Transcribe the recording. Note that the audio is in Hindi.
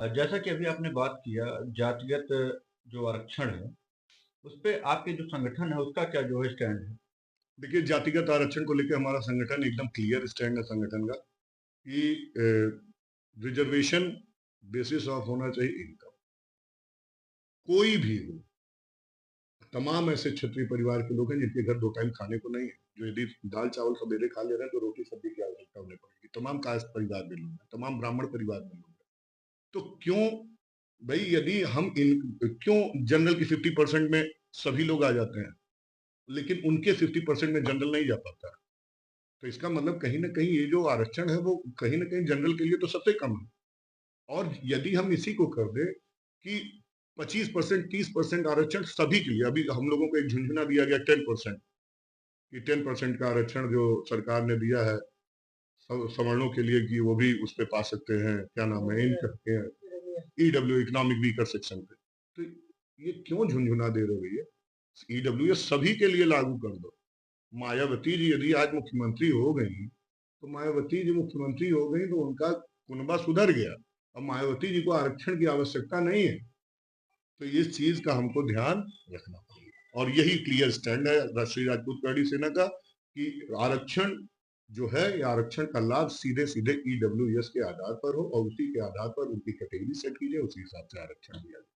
जैसा कि अभी आपने बात किया जातिगत जो आरक्षण है, उस पे आपके जो संगठन है उसका क्या जो है स्टैंड है? देखिए, जातिगत आरक्षण को लेकर हमारा संगठन एकदम क्लियर स्टैंड है संगठन का कि रिजर्वेशन बेसिस ऑफ होना चाहिए इनकम। कोई भी हो, तमाम ऐसे क्षत्रिय परिवार के लोग हैं जिनके घर 2 टाइम खाने को नहीं है, जो यदि दाल-चावल सवेरे खा ले रहे हैं तो रोटी-सब्जी की आवश्यकता उन्हें पड़ेगी। तमाम कास्ट परिवार में लोग हैं, तमाम ब्राह्मण परिवार में लोग हैं। तो क्यों भई यदि हम इन क्यों जनरल की 50% में सभी लोग आ जाते हैं, लेकिन उनके 50% में जनरल नहीं जा पाता। तो इसका मतलब कहीं न कहीं ये जो आरक्षण है वो कहीं न कहीं जनरल के लिए तो सबसे कम है। और यदि हम इसी को कर दें कि 25% 30% आरक्षण सभी के लिए, अभी हम लोगों को एक झुंझुना दिया गया 10% कि 10% का आरक्षण जो सरकार ने दिया है सवर्णों के लिए कि वो भी उस पे पा सकते हैं, क्या नाम है इनका ईडब्ल्यू इकोनॉमिक वीकर सेक्शन पे। तो ये क्यों झुंझुना दे रहे हो भैया? ईडब्ल्यू सभी के लिए लागू कर दो। मायावती जी यदि आज मुख्यमंत्री हो गई, तो मायावती जी मुख्यमंत्री हो गई तो उनका कुनबा सुधर गया। अब मायावती जी को आरक्षण की आवश्यकता नहीं है। तो इस चीज का हमको ध्यान रखना पड़ेगा और यही क्लियर स्टैंड है राष्ट्रीय राजपूत गढ़ी सेना का कि आरक्षण जो है ये आरक्षण का लाभ सीधे सीधे ईडब्ल्यूएस के आधार पर हो और उसी के आधार पर उनकी कैटेगरी सेट की जाए, उसी हिसाब से आरक्षण दिया जाए।